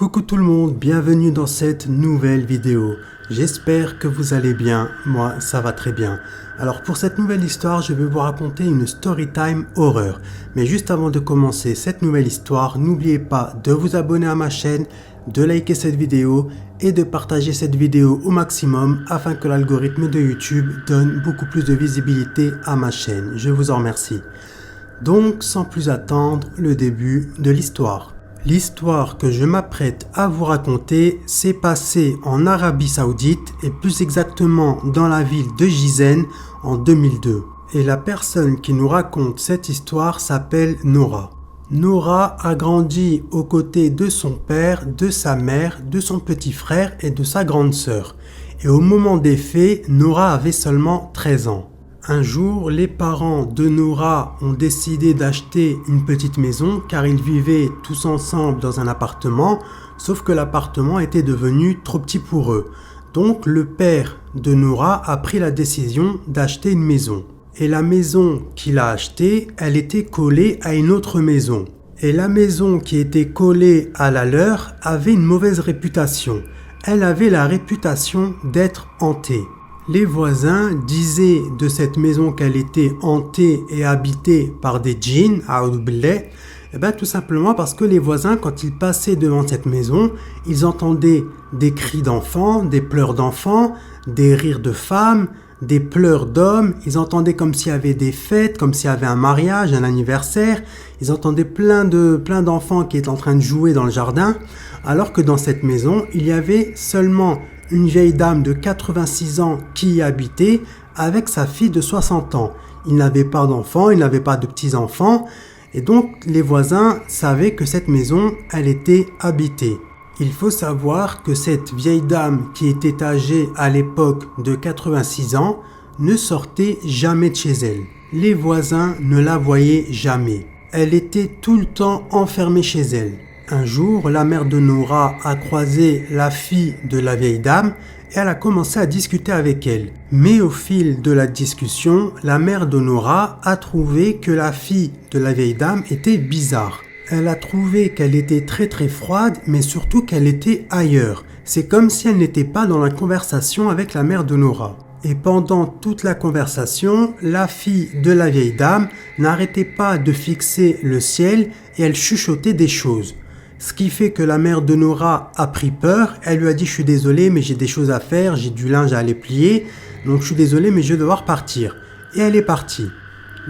Coucou tout le monde, bienvenue dans cette nouvelle vidéo. J'espère que vous allez bien, moi ça va très bien. Alors pour cette nouvelle histoire, je vais vous raconter une story time horreur. Mais juste avant de commencer cette nouvelle histoire, n'oubliez pas de vous abonner à ma chaîne, de liker cette vidéo et de partager cette vidéo au maximum afin que l'algorithme de YouTube donne beaucoup plus de visibilité à ma chaîne. Je vous en remercie. Donc sans plus attendre, le début de l'histoire. L'histoire que je m'apprête à vous raconter s'est passée en Arabie Saoudite et plus exactement dans la ville de Gizeh en 2002. Et la personne qui nous raconte cette histoire s'appelle Nora. Nora a grandi aux côtés de son père, de sa mère, de son petit frère et de sa grande sœur. Et au moment des faits, Nora avait seulement 13 ans. Un jour, les parents de Nora ont décidé d'acheter une petite maison car ils vivaient tous ensemble dans un appartement, sauf que l'appartement était devenu trop petit pour eux. Donc le père de Nora a pris la décision d'acheter une maison. Et la maison qu'il a achetée, elle était collée à une autre maison. Et la maison qui était collée à la leur avait une mauvaise réputation. Elle avait la réputation d'être hantée. Les voisins disaient de cette maison qu'elle était hantée et habitée par des djinns, tout simplement parce que les voisins, quand ils passaient devant cette maison, ils entendaient des cris d'enfants, des pleurs d'enfants, des rires de femmes, des pleurs d'hommes. Ils entendaient comme s'il y avait des fêtes, comme s'il y avait un mariage, un anniversaire. Ils entendaient plein d'enfants qui étaient en train de jouer dans le jardin, alors que dans cette maison, il y avait seulement une vieille dame de 86 ans qui y habitait avec sa fille de 60 ans. Il n'avait pas d'enfants, il n'avait pas de petits-enfants et donc les voisins savaient que cette maison, elle était habitée. Il faut savoir que cette vieille dame qui était âgée à l'époque de 86 ans ne sortait jamais de chez elle. Les voisins ne la voyaient jamais. Elle était tout le temps enfermée chez elle. Un jour, la mère de Nora a croisé la fille de la vieille dame et elle a commencé à discuter avec elle. Mais au fil de la discussion, la mère de Nora a trouvé que la fille de la vieille dame était bizarre. Elle a trouvé qu'elle était très froide, mais surtout qu'elle était ailleurs. C'est comme si elle n'était pas dans la conversation avec la mère de Nora. Et pendant toute la conversation, la fille de la vieille dame n'arrêtait pas de fixer le ciel et elle chuchotait des choses. Ce qui fait que la mère de Nora a pris peur. Elle lui a dit « Je suis désolée, mais j'ai des choses à faire, j'ai du linge à aller plier, donc je suis désolée, mais je vais devoir partir. » Et elle est partie.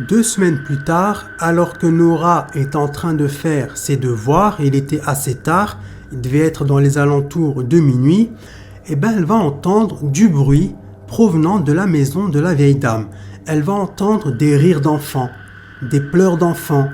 2 semaines plus tard, alors que Nora est en train de faire ses devoirs, il était assez tard, il devait être dans les alentours de minuit, elle va entendre du bruit provenant de la maison de la vieille dame. Elle va entendre des rires d'enfants, des pleurs d'enfants,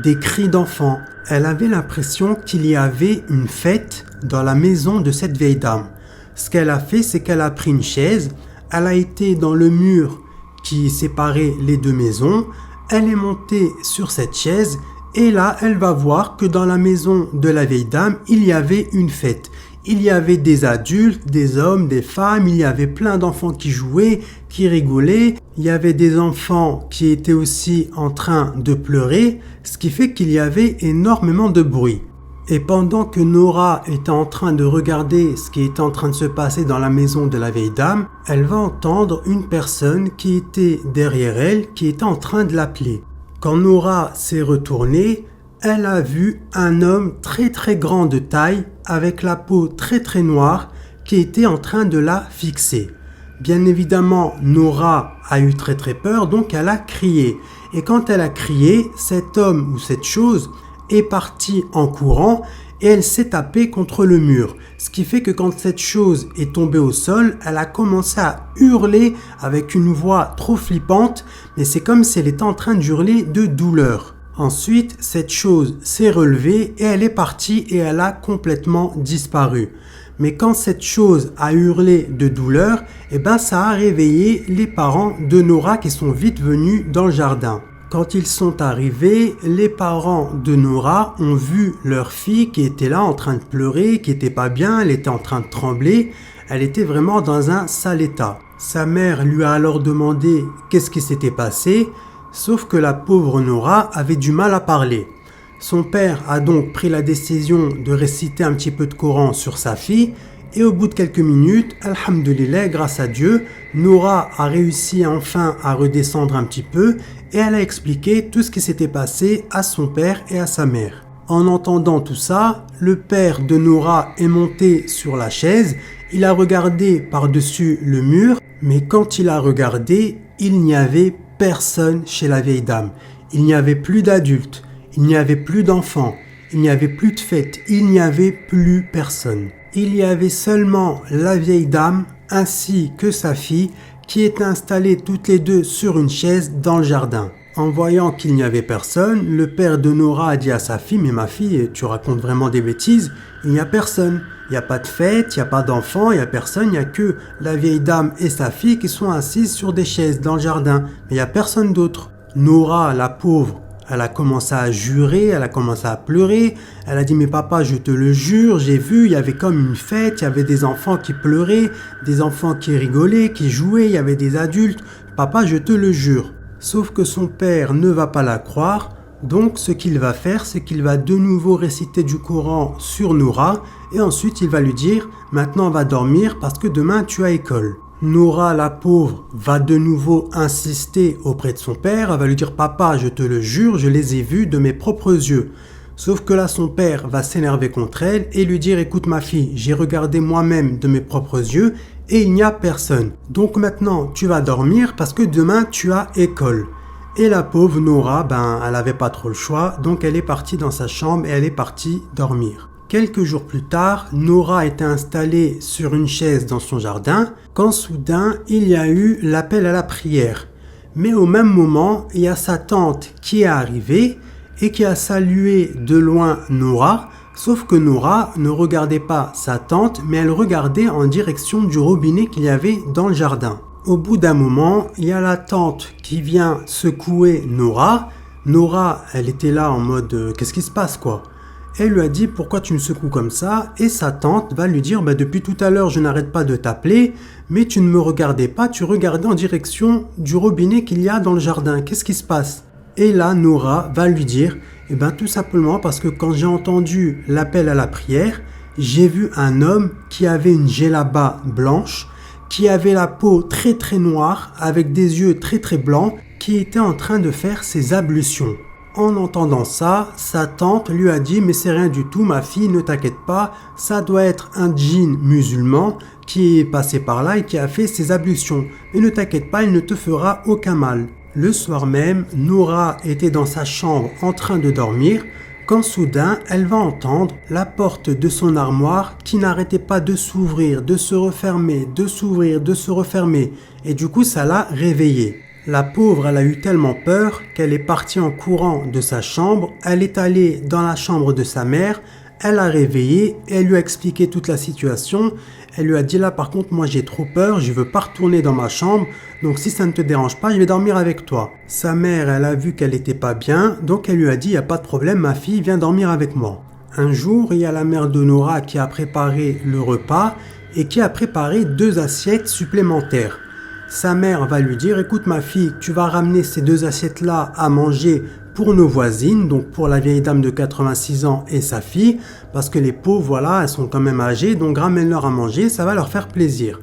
des cris d'enfants. Elle avait l'impression qu'il y avait une fête dans la maison de cette vieille dame. Ce qu'elle a fait, c'est qu'elle a pris une chaise, elle a été dans le mur qui séparait les deux maisons, elle est montée sur cette chaise et là, elle va voir que dans la maison de la vieille dame, il y avait une fête. Il y avait des adultes, des hommes, des femmes, il y avait plein d'enfants qui jouaient, qui rigolaient. Il y avait des enfants qui étaient aussi en train de pleurer, ce qui fait qu'il y avait énormément de bruit. Et pendant que Nora était en train de regarder ce qui était en train de se passer dans la maison de la vieille dame, elle va entendre une personne qui était derrière elle, qui était en train de l'appeler. Quand Nora s'est retournée, elle a vu un homme très grand de taille avec la peau très noire qui était en train de la fixer. Bien évidemment, Nora a eu très peur, donc elle a crié. Et quand elle a crié, cet homme ou cette chose est partie en courant et elle s'est tapée contre le mur. Ce qui fait que quand cette chose est tombée au sol, elle a commencé à hurler avec une voix trop flippante, mais c'est comme si elle était en train de hurler de douleur. Ensuite, cette chose s'est relevée et elle est partie et elle a complètement disparu. Mais quand cette chose a hurlé de douleur, ça a réveillé les parents de Nora qui sont vite venus dans le jardin. Quand ils sont arrivés, les parents de Nora ont vu leur fille qui était là en train de pleurer, qui était pas bien, elle était en train de trembler, elle était vraiment dans un sale état. Sa mère lui a alors demandé qu'est-ce qui s'était passé, sauf que la pauvre Nora avait du mal à parler. Son père a donc pris la décision de réciter un petit peu de Coran sur sa fille et au bout de quelques minutes, alhamdoulilah, grâce à Dieu, Noura a réussi enfin à redescendre un petit peu et elle a expliqué tout ce qui s'était passé à son père et à sa mère. En entendant tout ça, le père de Noura est monté sur la chaise, il a regardé par-dessus le mur, mais quand il a regardé, il n'y avait personne chez la vieille dame. Il n'y avait plus d'adultes, il n'y avait plus d'enfants, il n'y avait plus de fêtes, il n'y avait plus personne. Il y avait seulement la vieille dame ainsi que sa fille qui étaient installées toutes les deux sur une chaise dans le jardin. En voyant qu'il n'y avait personne, le père de Noura a dit à sa fille « Mais ma fille, tu racontes vraiment des bêtises, il n'y a personne. Il n'y a pas de fête, il n'y a pas d'enfants, il n'y a personne, il n'y a que la vieille dame et sa fille qui sont assises sur des chaises dans le jardin. Mais il n'y a personne d'autre. » Noura, la pauvre, elle a commencé à jurer, elle a commencé à pleurer. Elle a dit « Mais papa, je te le jure, j'ai vu, il y avait comme une fête, il y avait des enfants qui pleuraient, des enfants qui rigolaient, qui jouaient, il y avait des adultes. Papa, je te le jure. » Sauf que son père ne va pas la croire, donc ce qu'il va faire, c'est qu'il va de nouveau réciter du Coran sur Noura et ensuite il va lui dire « Maintenant on va dormir parce que demain tu as école. » Noura, la pauvre, va de nouveau insister auprès de son père, elle va lui dire « Papa, je te le jure, je les ai vus de mes propres yeux. » Sauf que là, son père va s'énerver contre elle et lui dire « Écoute ma fille, j'ai regardé moi-même de mes propres yeux et il n'y a personne. Donc maintenant, tu vas dormir parce que demain, tu as école. » Et la pauvre Noura, elle n'avait pas trop le choix, donc elle est partie dans sa chambre et elle est partie dormir. Quelques jours plus tard, Noura était installée sur une chaise dans son jardin quand soudain, il y a eu l'appel à la prière. Mais au même moment, il y a sa tante qui est arrivée et qui a salué de loin Noura, sauf que Noura ne regardait pas sa tante, mais elle regardait en direction du robinet qu'il y avait dans le jardin. Au bout d'un moment, il y a la tante qui vient secouer Noura. Noura, elle était là en mode qu'est-ce qui se passe quoi ? Elle lui a dit pourquoi tu me secoues comme ça ? Et sa tante va lui dire depuis tout à l'heure je n'arrête pas de t'appeler, mais tu ne me regardais pas, tu regardais en direction du robinet qu'il y a dans le jardin. Qu'est-ce qui se passe ? Et là, Noura va lui dire tout simplement parce que quand j'ai entendu l'appel à la prière, j'ai vu un homme qui avait une djellaba blanche, qui avait la peau très très noire, avec des yeux très très blancs, qui était en train de faire ses ablutions. En entendant ça, sa tante lui a dit « Mais c'est rien du tout, ma fille, ne t'inquiète pas, ça doit être un djinn musulman qui est passé par là et qui a fait ses ablutions. Mais ne t'inquiète pas, il ne te fera aucun mal. » Le soir même, Noura était dans sa chambre en train de dormir quand soudain elle va entendre la porte de son armoire qui n'arrêtait pas de s'ouvrir, de se refermer, de s'ouvrir, de se refermer et du coup ça l'a réveillée. La pauvre, elle a eu tellement peur qu'elle est partie en courant de sa chambre, elle est allée dans la chambre de sa mère, elle l'a réveillée et elle lui a expliqué toute la situation. Elle lui a dit là par contre moi j'ai trop peur, je veux pas retourner dans ma chambre, donc si ça ne te dérange pas je vais dormir avec toi. Sa mère elle a vu qu'elle était pas bien, donc elle lui a dit y a pas de problème ma fille, viens dormir avec moi. Un jour il y a la mère de Noura qui a préparé le repas et qui a préparé 2 assiettes supplémentaires. Sa mère va lui dire écoute ma fille, tu vas ramener ces 2 assiettes là à manger pour nos voisines, donc pour la vieille dame de 86 ans et sa fille, parce que les pauvres, voilà, elles sont quand même âgées, donc ramène-leur à manger, ça va leur faire plaisir.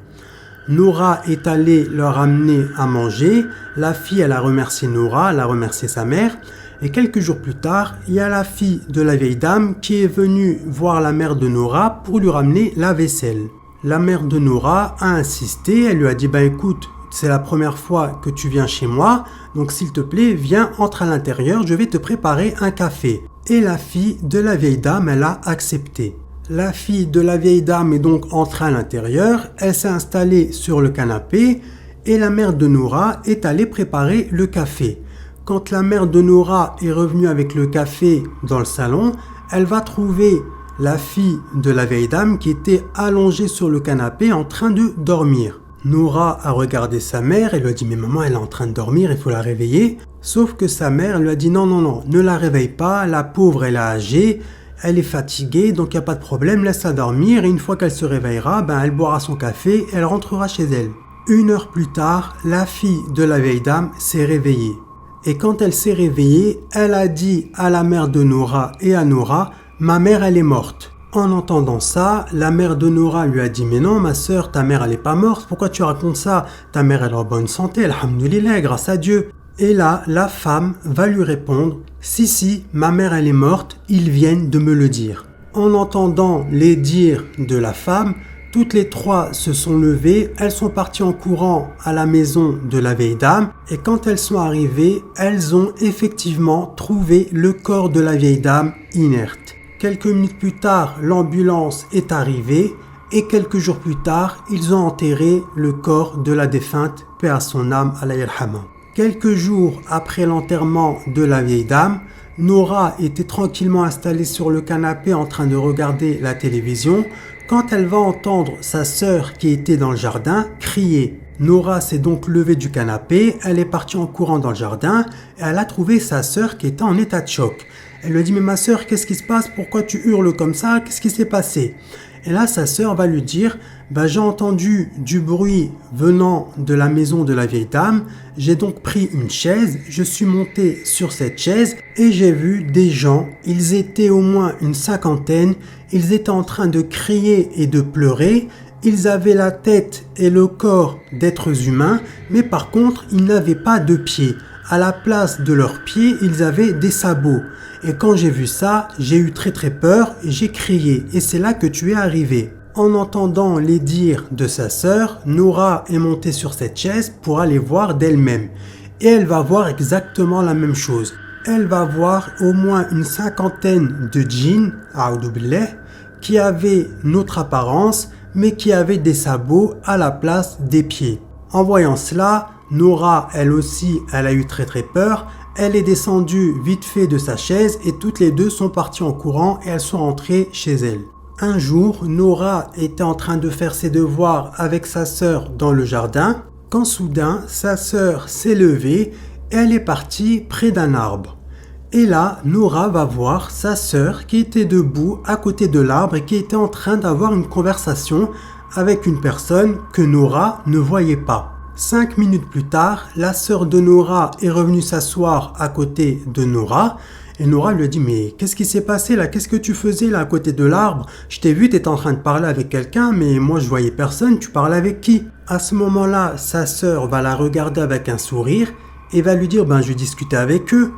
Noura est allée leur amener à manger, la fille, elle a remercié Noura, elle a remercié sa mère, et quelques jours plus tard, il y a la fille de la vieille dame qui est venue voir la mère de Noura pour lui ramener la vaisselle. La mère de Noura a insisté, elle lui a dit écoute, c'est la première fois que tu viens chez moi, donc s'il te plaît, viens, entre à l'intérieur, je vais te préparer un café. Et la fille de la vieille dame, elle a accepté. La fille de la vieille dame est donc entrée à l'intérieur, elle s'est installée sur le canapé et la mère de Noura est allée préparer le café. Quand la mère de Noura est revenue avec le café dans le salon, elle va trouver la fille de la vieille dame qui était allongée sur le canapé en train de dormir. Noura a regardé sa mère et lui a dit « Mais maman, elle est en train de dormir, il faut la réveiller. » Sauf que sa mère lui a dit « Non, ne la réveille pas, la pauvre, elle est âgée, elle est fatiguée, donc il n'y a pas de problème, laisse-la dormir et une fois qu'elle se réveillera, elle boira son café et elle rentrera chez elle. » 1 heure plus tard, la fille de la vieille dame s'est réveillée. Et quand elle s'est réveillée, elle a dit à la mère de Nora et à Nora, ma mère elle est morte. En entendant ça, la mère de Nora lui a dit mais non ma sœur, ta mère elle est pas morte, pourquoi tu racontes ça? Ta mère elle est en bonne santé, alhamdoulilah, grâce à Dieu. Et là, la femme va lui répondre si, ma mère elle est morte, ils viennent de me le dire. En entendant les dires de la femme, toutes les trois se sont levées, elles sont parties en courant à la maison de la vieille dame et quand elles sont arrivées, elles ont effectivement trouvé le corps de la vieille dame inerte. Quelques minutes plus tard, l'ambulance est arrivée et quelques jours plus tard, ils ont enterré le corps de la défunte, paix à son âme, Allah yarhama. Quelques jours après l'enterrement de la vieille dame, Nora était tranquillement installée sur le canapé en train de regarder la télévision quand elle va entendre sa sœur qui était dans le jardin crier. Nora s'est donc levée du canapé, elle est partie en courant dans le jardin et elle a trouvé sa sœur qui était en état de choc. Elle lui a dit mais ma sœur, qu'est-ce qui se passe? Pourquoi tu hurles comme ça? Qu'est-ce qui s'est passé? Et là sa sœur va lui dire j'ai entendu du bruit venant de la maison de la vieille dame, j'ai donc pris une chaise, je suis monté sur cette chaise et j'ai vu des gens, ils étaient au moins une cinquantaine, ils étaient en train de crier et de pleurer. Ils avaient la tête et le corps d'êtres humains, mais par contre, ils n'avaient pas de pieds. À la place de leurs pieds, ils avaient des sabots. Et quand j'ai vu ça, j'ai eu très peur et j'ai crié. Et c'est là que tu es arrivé. En entendant les dires de sa sœur, Nora est montée sur cette chaise pour aller voir d'elle-même. Et elle va voir exactement la même chose. Elle va voir au moins une cinquantaine de djinns, a'oudou billah, qui avaient notre apparence, mais qui avait des sabots à la place des pieds. En voyant cela, Nora, elle aussi, elle a eu très peur. Elle est descendue vite fait de sa chaise et toutes les deux sont parties en courant et elles sont rentrées chez elles. Un jour, Nora était en train de faire ses devoirs avec sa sœur dans le jardin, quand soudain, sa sœur s'est levée et elle est partie près d'un arbre. Et là, Nora va voir sa sœur qui était debout à côté de l'arbre et qui était en train d'avoir une conversation avec une personne que Nora ne voyait pas. 5 minutes plus tard, la sœur de Nora est revenue s'asseoir à côté de Nora et Nora lui a dit mais qu'est-ce qui s'est passé là? Qu'est-ce que tu faisais là à côté de l'arbre? Je t'ai vu, tu étais en train de parler avec quelqu'un mais moi je voyais personne, tu parlais avec qui? À ce moment-là, sa sœur va la regarder avec un sourire et va lui dire je discutais avec eux.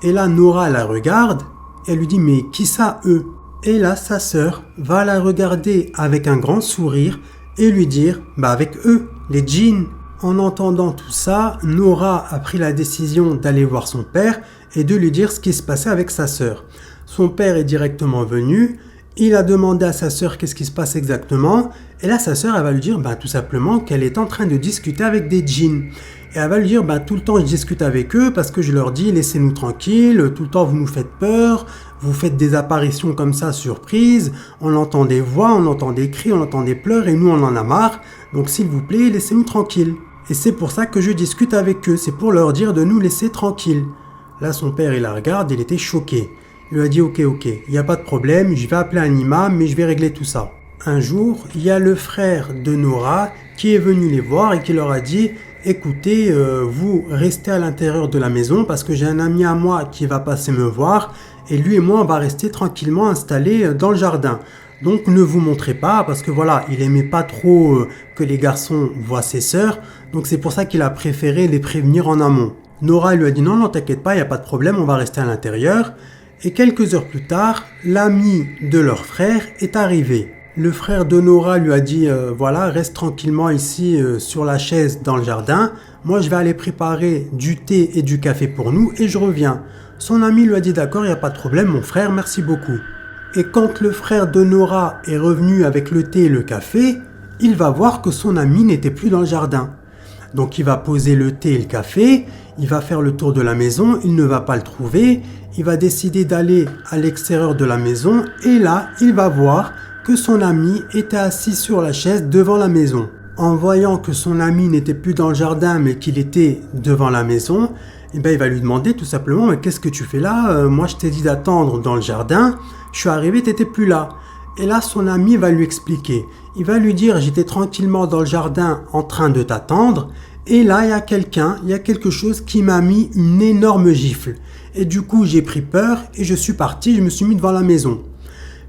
Et là, Nora la regarde, et elle lui dit « Mais qui ça, eux ?» Et là, sa sœur va la regarder avec un grand sourire et lui dire « avec eux, les djinns !» En entendant tout ça, Nora a pris la décision d'aller voir son père et de lui dire ce qui se passait avec sa sœur. Son père est directement venu, il a demandé à sa sœur qu'est-ce qui se passe exactement, et là, sa sœur, elle va lui dire tout simplement qu'elle est en train de discuter avec des djinns. Et elle va lui dire, tout le temps je discute avec eux parce que je leur dis, laissez-nous tranquilles, tout le temps vous nous faites peur, vous faites des apparitions comme ça, surprises, on entend des voix, on entend des cris, on entend des pleurs et nous on en a marre, donc s'il vous plaît, laissez-nous tranquilles. Et c'est pour ça que je discute avec eux, c'est pour leur dire de nous laisser tranquilles. Là son père il la regarde, il était choqué. Il lui a dit, ok, il n'y a pas de problème, je vais appeler un imam, mais je vais régler tout ça. Un jour, il y a le frère de Nora qui est venu les voir et qui leur a dit « Écoutez, vous restez à l'intérieur de la maison parce que j'ai un ami à moi qui va passer me voir et lui et moi on va rester tranquillement installés dans le jardin. Donc ne vous montrez pas parce que voilà, il aimait pas trop que les garçons voient ses sœurs, donc c'est pour ça qu'il a préféré les prévenir en amont. » Nora lui a dit « Non, t'inquiète pas, il n'y a pas de problème, on va rester à l'intérieur. » Et quelques heures plus tard, l'ami de leur frère est arrivé. Le frère de Nora lui a dit voilà, reste tranquillement ici sur la chaise dans le jardin. Moi, je vais aller préparer du thé et du café pour nous et je reviens. Son ami lui a dit d'accord, il n'y a pas de problème, mon frère, merci beaucoup. Et quand le frère de Nora est revenu avec le thé et le café, il va voir que son ami n'était plus dans le jardin. Donc il va poser le thé et le café, il va faire le tour de la maison, il ne va pas le trouver, il va décider d'aller à l'extérieur de la maison et là, il va voir que son ami était assis sur la chaise devant la maison. En voyant que son ami n'était plus dans le jardin mais qu'il était devant la maison, il va lui demander tout simplement mais qu'est-ce que tu fais là? Moi je t'ai dit d'attendre dans le jardin, je suis arrivé, t'étais plus là. Et là son ami va lui expliquer. Il va lui dire j'étais tranquillement dans le jardin en train de t'attendre Et là, il y a quelque chose qui m'a mis une énorme gifle. Et du coup, j'ai pris peur et je suis parti, je me suis mis devant la maison.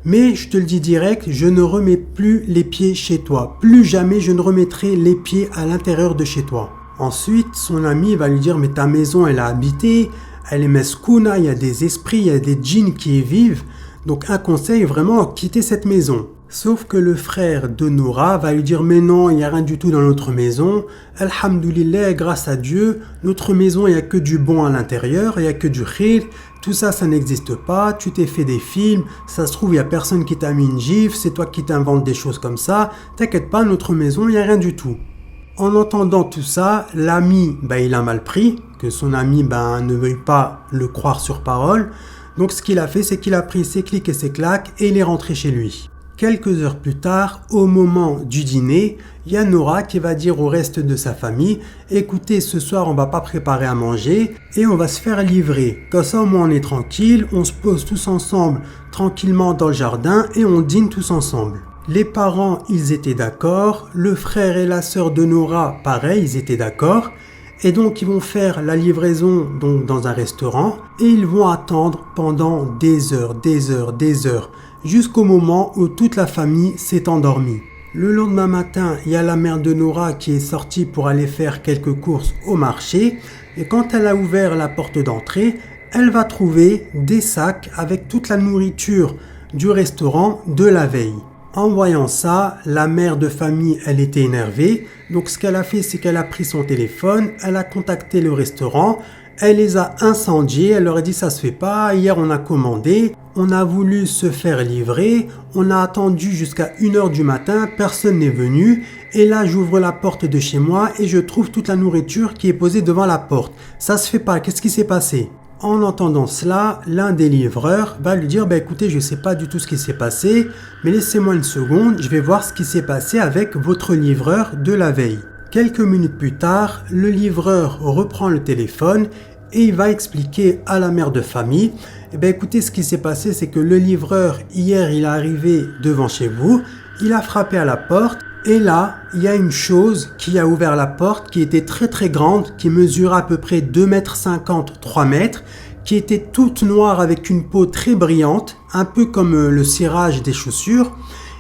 Mais je te le dis direct, je ne remets plus les pieds chez toi. Plus jamais je ne remettrai les pieds à l'intérieur de chez toi. Ensuite, son ami va lui dire, mais ta maison, elle a habité, elle est mescouna, il y a des esprits, il y a des djinns qui y vivent. Donc un conseil, vraiment, quitter cette maison. Sauf que le frère de Noura va lui dire, mais non, il n'y a rien du tout dans notre maison. Alhamdoulilah, grâce à Dieu, notre maison, il n'y a que du bon à l'intérieur, il n'y a que du khir. Tout ça, ça n'existe pas. Tu t'es fait des films. Ça se trouve, il n'y a personne qui t'a mis une gifle. C'est toi qui t'inventes des choses comme ça. T'inquiète pas, notre maison, il n'y a rien du tout. En entendant tout ça, l'ami, il a mal pris, que son ami ne veuille pas le croire sur parole. Donc ce qu'il a fait, c'est qu'il a pris ses clics et ses claques et il est rentré chez lui. Quelques heures plus tard, au moment du dîner, il y a Noura qui va dire au reste de sa famille, écoutez, ce soir on va pas préparer à manger et on va se faire livrer. Comme ça au moins on est tranquille, on se pose tous ensemble tranquillement dans le jardin et on dîne tous ensemble. Les parents, ils étaient d'accord, le frère et la sœur de Noura, pareil, ils étaient d'accord. Et donc ils vont faire la livraison dans un restaurant et ils vont attendre pendant des heures, jusqu'au moment où toute la famille s'est endormie. Le lendemain matin, il y a la mère de Noura qui est sortie pour aller faire quelques courses au marché et quand elle a ouvert la porte d'entrée, elle va trouver des sacs avec toute la nourriture du restaurant de la veille. En voyant ça, la mère de famille, elle était énervée. Donc ce qu'elle a fait, c'est qu'elle a pris son téléphone, elle a contacté le restaurant, elle les a incendiés, elle leur a dit ça se fait pas, hier on a commandé, on a voulu se faire livrer, on a attendu jusqu'à 1h du matin, personne n'est venu, et là j'ouvre la porte de chez moi et je trouve toute la nourriture qui est posée devant la porte. Ça se fait pas, qu'est-ce qui s'est passé ? En entendant cela, l'un des livreurs va lui dire écoutez, je ne sais pas du tout ce qui s'est passé, mais laissez-moi une seconde, je vais voir ce qui s'est passé avec votre livreur de la veille. Quelques minutes plus tard, le livreur reprend le téléphone et il va expliquer à la mère de famille écoutez, ce qui s'est passé, c'est que le livreur, hier, il est arrivé devant chez vous, il a frappé à la porte. Et là, il y a une chose qui a ouvert la porte qui était très très grande, qui mesurait à peu près 2,50 m, 3 mètres, qui était toute noire avec une peau très brillante, un peu comme le cirage des chaussures,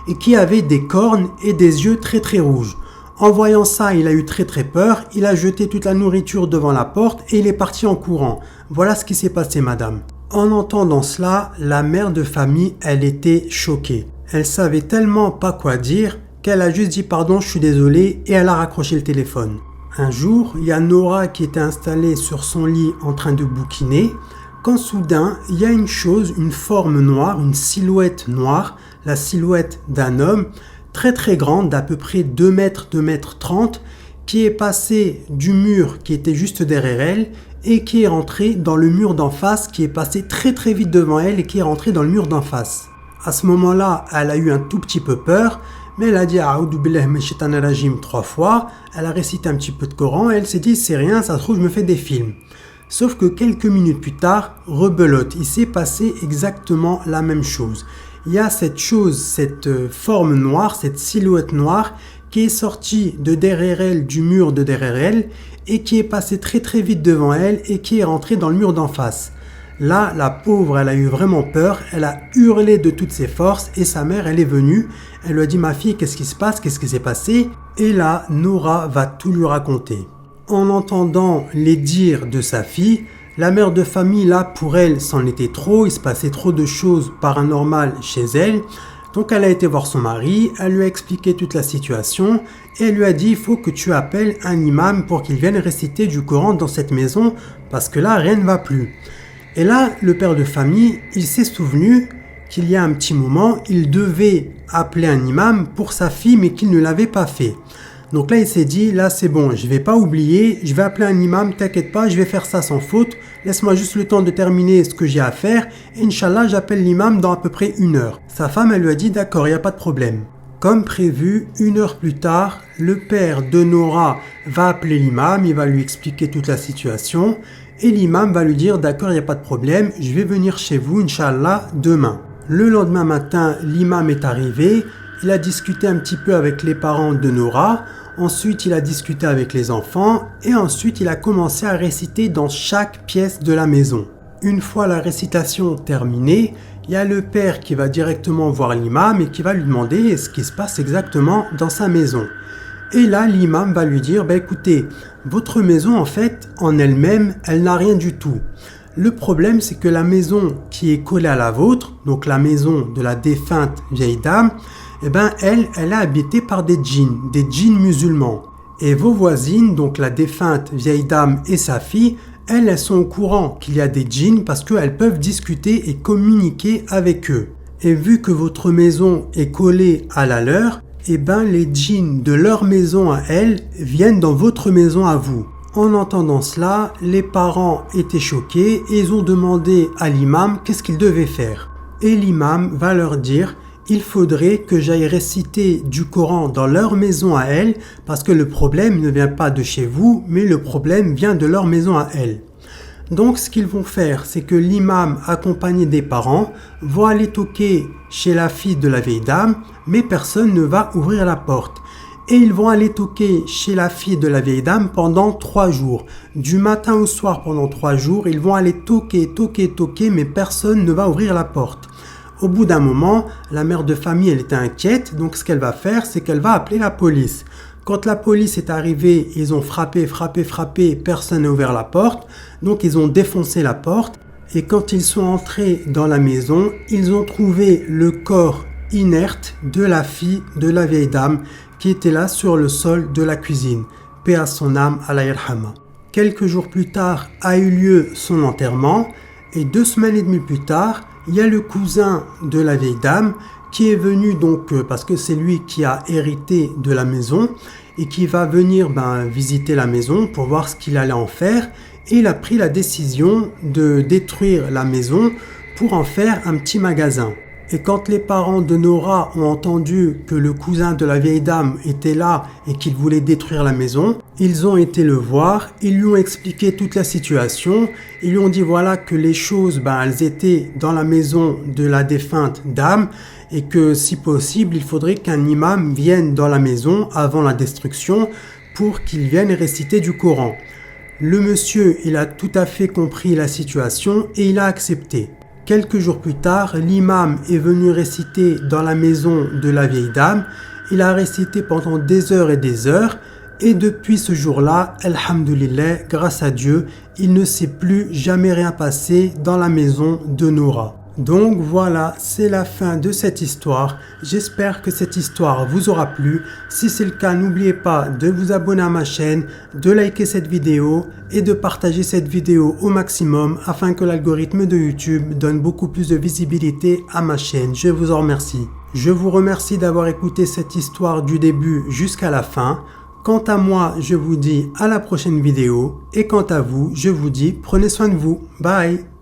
et qui avait des cornes et des yeux très très rouges. En voyant ça, il a eu très très peur, il a jeté toute la nourriture devant la porte et il est parti en courant. Voilà ce qui s'est passé, madame. En entendant cela, la mère de famille, elle était choquée. Elle savait tellement pas quoi dire, qu'elle a juste dit pardon, je suis désolé et elle a raccroché le téléphone. Un jour, il y a Noura qui était installée sur son lit en train de bouquiner, quand soudain, il y a une chose, une forme noire, une silhouette noire, la silhouette d'un homme très très grande, d'à peu près 2 mètres, 2 mètres 30, qui est passé du mur qui était juste derrière elle et qui est rentré dans le mur d'en face, qui est passé très très vite devant elle et qui est rentré dans le mur d'en face. À ce moment-là, elle a eu un tout petit peu peur, mais elle a dit A'oudou billahi minash shaitanir rajim 3 fois, elle a récité un petit peu de Coran et elle s'est dit c'est rien, ça se trouve je me fais des films. Sauf que quelques minutes plus tard, rebelote, il s'est passé exactement la même chose. Il y a cette chose, cette forme noire, cette silhouette noire qui est sortie de derrière elle, du mur de derrière elle et qui est passée très très vite devant elle et qui est rentrée dans le mur d'en face. Là, la pauvre, elle a eu vraiment peur, elle a hurlé de toutes ses forces et sa mère, elle est venue. Elle lui a dit, ma fille, qu'est-ce qui se passe, qu'est-ce qui s'est passé? Et là, Noura va tout lui raconter. En entendant les dires de sa fille, la mère de famille, là, pour elle, c'en était trop, il se passait trop de choses paranormales chez elle. Donc elle a été voir son mari, elle lui a expliqué toute la situation et elle lui a dit, il faut que tu appelles un imam pour qu'il vienne réciter du Coran dans cette maison parce que là, rien ne va plus. Et là, le père de famille, il s'est souvenu qu'il y a un petit moment, il devait appeler un imam pour sa fille, mais qu'il ne l'avait pas fait. Donc là, il s'est dit, là c'est bon, je vais pas oublier, je vais appeler un imam, t'inquiète pas, je vais faire ça sans faute, laisse-moi juste le temps de terminer ce que j'ai à faire, et Inch'Allah, j'appelle l'imam dans à peu près 1 heure. Sa femme, elle lui a dit, d'accord, il n'y a pas de problème. Comme prévu, 1 heure plus tard, le père de Noura va appeler l'imam, il va lui expliquer toute la situation, et l'imam va lui dire, d'accord, il n'y a pas de problème, je vais venir chez vous, Inch'Allah, demain. Le lendemain matin, l'imam est arrivé, il a discuté un petit peu avec les parents de Noura. Ensuite, il a discuté avec les enfants et ensuite, il a commencé à réciter dans chaque pièce de la maison. Une fois la récitation terminée, il y a le père qui va directement voir l'imam et qui va lui demander ce qui se passe exactement dans sa maison. Et là, l'imam va lui dire, écoutez, votre maison en fait, en elle-même, elle n'a rien du tout. Le problème, c'est que la maison qui est collée à la vôtre, donc la maison de la défunte vieille dame, elle est habitée par des djinns musulmans. Et vos voisines, donc la défunte vieille dame et sa fille, elles sont au courant qu'il y a des djinns parce qu'elles peuvent discuter et communiquer avec eux. Et vu que votre maison est collée à la leur, les djinns de leur maison à elles viennent dans votre maison à vous. En entendant cela, les parents étaient choqués et ils ont demandé à l'imam qu'est-ce qu'ils devaient faire. Et l'imam va leur dire il faudrait que j'aille réciter du Coran dans leur maison à elles parce que le problème ne vient pas de chez vous, mais le problème vient de leur maison à elles. Donc ce qu'ils vont faire, c'est que l'imam accompagné des parents va aller toquer chez la fille de la vieille dame, mais personne ne va ouvrir la porte. Et ils vont aller toquer chez la fille de la vieille dame pendant 3 jours. Du matin au soir pendant 3 jours, ils vont aller toquer, mais personne ne va ouvrir la porte. Au bout d'un moment, la mère de famille, elle était inquiète, donc ce qu'elle va faire, c'est qu'elle va appeler la police. Quand la police est arrivée, ils ont frappé, personne n'a ouvert la porte, donc ils ont défoncé la porte. Et quand ils sont entrés dans la maison, ils ont trouvé le corps inerte de la fille de la vieille dame qui était là sur le sol de la cuisine. Paix à son âme, Allah yarhama. Quelques jours plus tard a eu lieu son enterrement et 2 semaines et demie plus tard, il y a le cousin de la vieille dame qui est venu donc parce que c'est lui qui a hérité de la maison et qui va venir visiter la maison pour voir ce qu'il allait en faire et il a pris la décision de détruire la maison pour en faire un petit magasin. Et quand les parents de Nora ont entendu que le cousin de la vieille dame était là et qu'il voulait détruire la maison, ils ont été le voir, ils lui ont expliqué toute la situation, ils lui ont dit voilà que les choses, elles étaient dans la maison de la défunte dame et que si possible, il faudrait qu'un imam vienne dans la maison avant la destruction pour qu'il vienne réciter du Coran. Le monsieur, il a tout à fait compris la situation et il a accepté. Quelques jours plus tard, l'imam est venu réciter dans la maison de la vieille dame. Il a récité pendant des heures et depuis ce jour-là, alhamdoulilah, grâce à Dieu, il ne s'est plus jamais rien passé dans la maison de Nora. Donc voilà, c'est la fin de cette histoire. J'espère que cette histoire vous aura plu. Si c'est le cas, n'oubliez pas de vous abonner à ma chaîne, de liker cette vidéo et de partager cette vidéo au maximum afin que l'algorithme de YouTube donne beaucoup plus de visibilité à ma chaîne. Je vous en remercie. Je vous remercie d'avoir écouté cette histoire du début jusqu'à la fin. Quant à moi, je vous dis à la prochaine vidéo et quant à vous, je vous dis prenez soin de vous. Bye!